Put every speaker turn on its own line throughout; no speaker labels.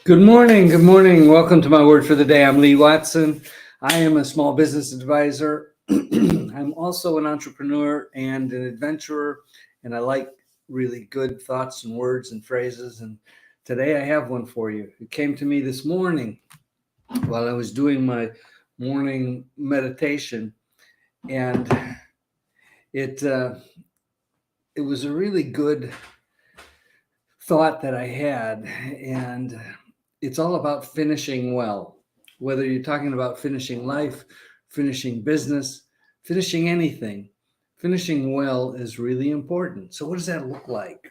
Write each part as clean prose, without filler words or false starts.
Good morning. Good morning. Welcome to my word for the day. I'm Lee Watson. I am a small business advisor. I'm also an entrepreneur and an adventurer, and I like really good thoughts and words and phrases. And today I have one for you. It came to me this morning while I was doing my morning meditation, and it uh, it was a really good thought that I had, and it's all about finishing well. Whether you're talking about finishing life, finishing business, finishing anything, finishing well is really important. So, what does that look like?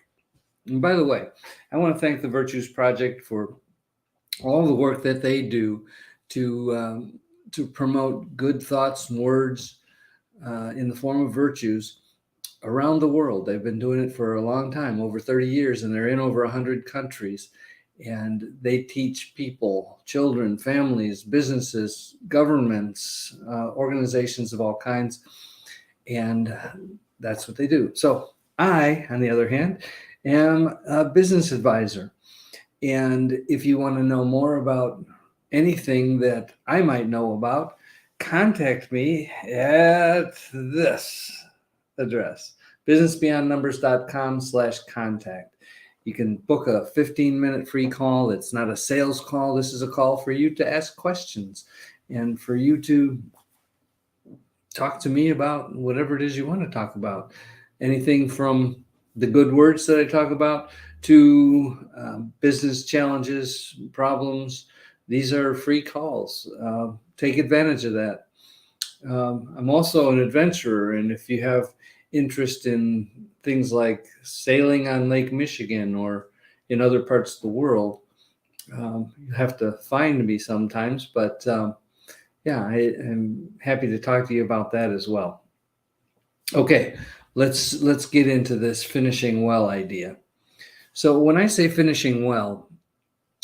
And by the way, I want to thank the Virtues Project for all the work that they do to promote good thoughts and words in the form of virtues around the world. They've been doing it for a long time, over 30 years, and they're in over 100 countries. And they teach people, children, families, businesses, governments, organizations of all kinds. And that's what they do. So I, on the other hand, am a business advisor. And if you want to know more about anything that I might know about, contact me at this address, businessbeyondnumbers.com/contact. You can book a 15-minute free call. It's not a sales call. This is a call for you to ask questions and for you to talk to me about whatever it is you want to talk about. Anything from the good words that I talk about to business challenges, problems. These are free calls. Take advantage of that. I'm also an adventurer, and if you have interest in things like sailing on Lake Michigan or in other parts of the world, you have to find me sometimes. But yeah, I am happy to talk to you about that as well. Okay, let's get into this finishing well idea. So when I say finishing well,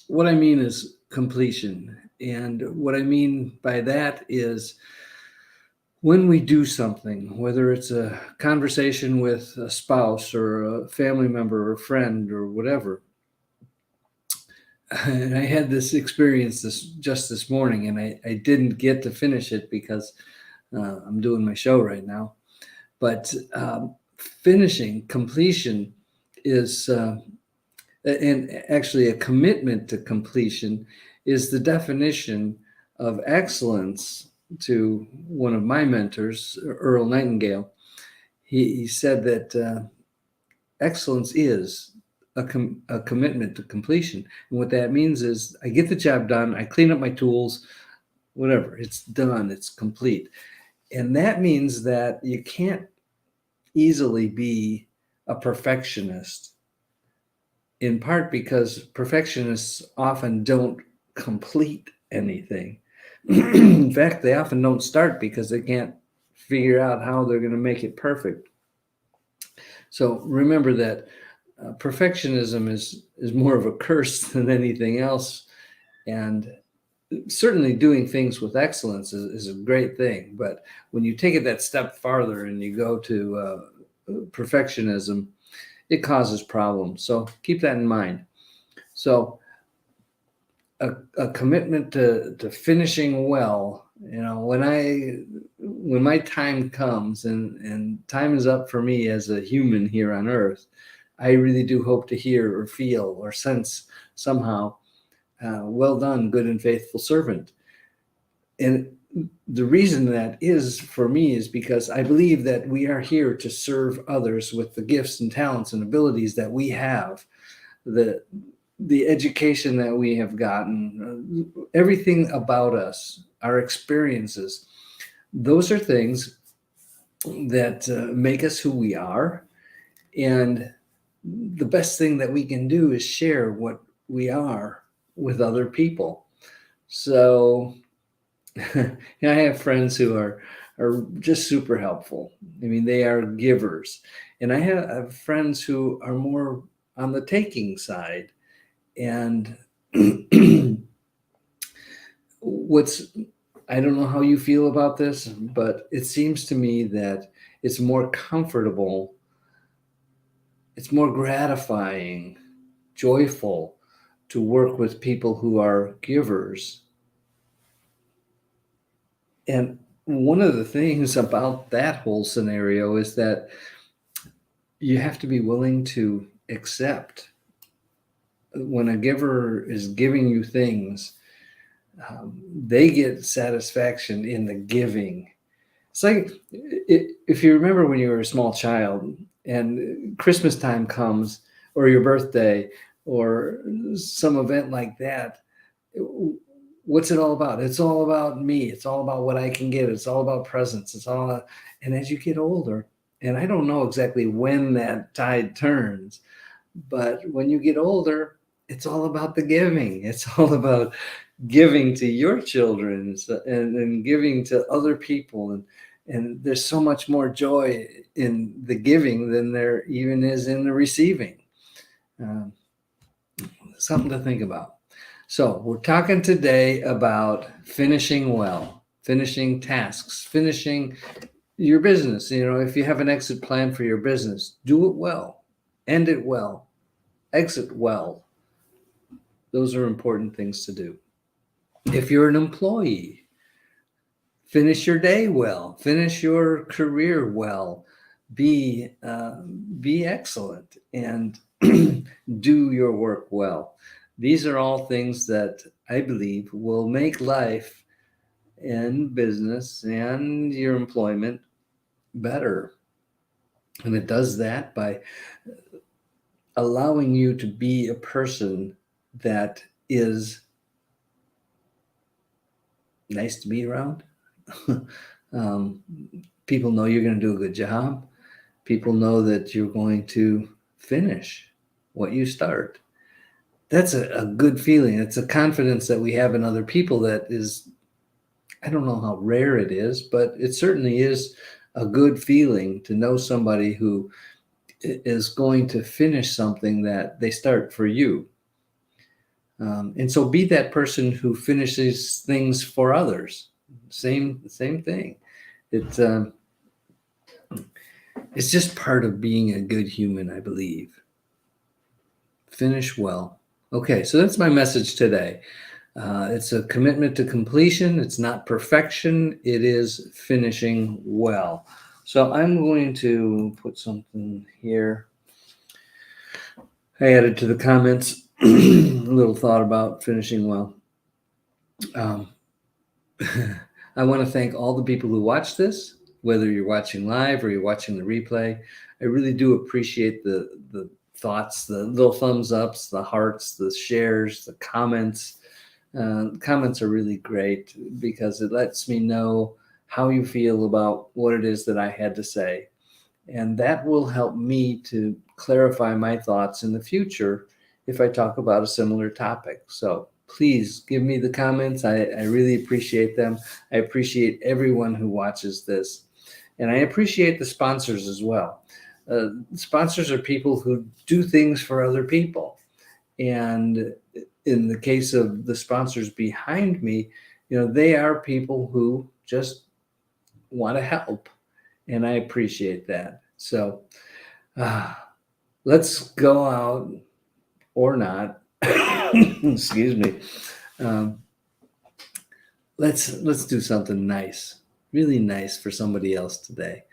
what I mean is completion, and what I mean by that is when we do something, whether it's a conversation with a spouse or a family member or a friend or whatever. And I had this experience this morning, and I didn't get to finish it because I'm doing my show right now. But completion is, and actually a commitment to completion is the definition of excellence to one of my mentors, Earl Nightingale. He said that excellence is a commitment to completion. And what that means is I get the job done, I clean up my tools, whatever, it's done, it's complete. And that means that you can't easily be a perfectionist, in part because perfectionists often don't complete anything. In fact, they often don't start because they can't figure out how they're going to make it perfect. So remember that perfectionism is more of a curse than anything else. And certainly doing things with excellence is a great thing. But when you take it that step farther and you go to perfectionism, it causes problems. So keep that in mind. So a commitment to finishing well. When my time comes and time is up for me as a human here on earth, I really do hope to hear or feel or sense somehow, well done, good and faithful servant. And the reason that is for me is because I believe that we are here to serve others with the gifts and talents and abilities that we have, the education that we have gotten, everything about us, our experiences. Those are things that make us who we are. And the best thing that we can do is share what we are with other people. So I have friends who are just super helpful. I mean, they are givers. And I have friends who are more on the taking side. And I don't know how you feel about this, but it seems to me that it's more comfortable, it's more gratifying, joyful to work with people who are givers. And one of the things about that whole scenario is that you have to be willing to accept when a giver is giving you things, they get satisfaction in the giving. It's like if you remember when you were a small child and Christmas time comes, or your birthday, or some event like that, what's it all about? It's all about me. It's all about what I can get. It's all about presents. And as you get older, and I don't know exactly when that tide turns, but when you get older, it's all about the giving. It's all about giving to your children and giving to other people. And there's so much more joy in the giving than there even is in the receiving. Um, Something to think about. So we're talking today about finishing well, finishing tasks, finishing your business. If you have an exit plan for your business, do it well, end it well, exit well. Those are important things to do. If you're an employee, finish your day well, finish your career well, be excellent, and do your work well. These are all things that I believe will make life in business and your employment better. And it does that by allowing you to be a person that is nice to be around. People know you're going to do a good job. People know that you're going to finish what you start. That's a good feeling. It's a confidence that we have in other people that is, I don't know how rare it is, but it certainly is a good feeling to know somebody who is going to finish something that they start for you. And so be that person who finishes things for others. Same thing. It's just part of being a good human, I believe. Finish well. Okay, so that's my message today. It's a commitment to completion. It's not perfection. It is finishing well. So I'm going to put something here. I added to the comments a little thought about finishing well. I want to thank all the people who watch this, whether you're watching live or you're watching the replay. I really do appreciate the thoughts, the little thumbs ups, the hearts, the shares, the comments. Comments are really great because it lets me know how you feel about what it is that I had to say. And that will help me to clarify my thoughts in the future if I talk about a similar topic. So please give me the comments. I really appreciate them. I appreciate everyone who watches this. And I appreciate the sponsors as well. Sponsors are people who do things for other people. And in the case of the sponsors behind me, they are people who just want to help. And I appreciate that. So let's go out or not. Excuse me. Let's do something nice, really nice for somebody else today.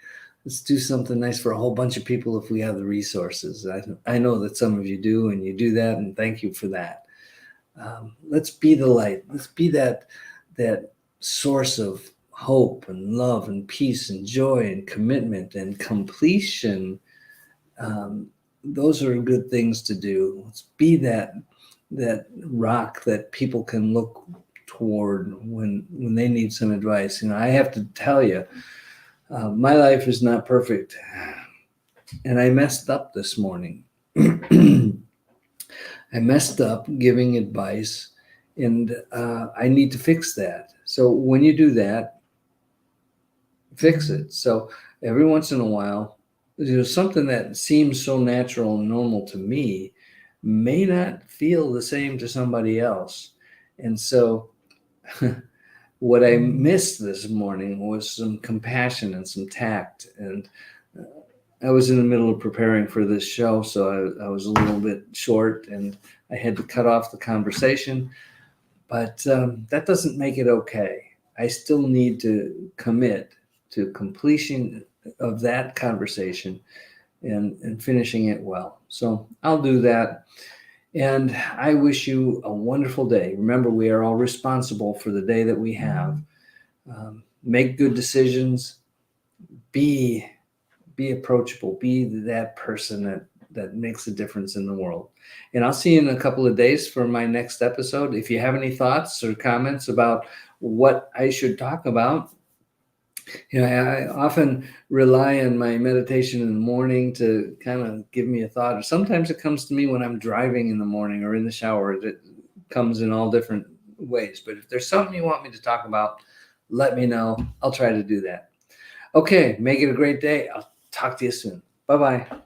Let's do something nice for a whole bunch of people if we have the resources. I know that some of you do, and you do that, and thank you for that. Let's be the light. Let's be that source of hope and love and peace and joy and commitment and completion. Those are good things to do. Let's be that rock that people can look toward when they need some advice. I have to tell you, my life is not perfect, and I messed up this morning. I messed up giving advice, and I need to fix that. So when you do that, fix it. So every once in a while, something that seems so natural and normal to me may not feel the same to somebody else. And so what I missed this morning was some compassion and some tact. And I was in the middle of preparing for this show, so I was a little bit short and I had to cut off the conversation. But that doesn't make it okay. I still need to commit to completion of that conversation and finishing it well. So I'll do that. And I wish you a wonderful day. Remember, we are all responsible for the day that we have. Make good decisions. Be approachable. Be that person that makes a difference in the world. And I'll see you in a couple of days for my next episode. If you have any thoughts or comments about what I should talk about, I often rely on my meditation in the morning to kind of give me a thought. Or sometimes it comes to me when I'm driving in the morning or in the shower. It comes in all different ways. But if there's something you want me to talk about, let me know. I'll try to do that. Okay, make it a great day. I'll talk to you soon. Bye-bye.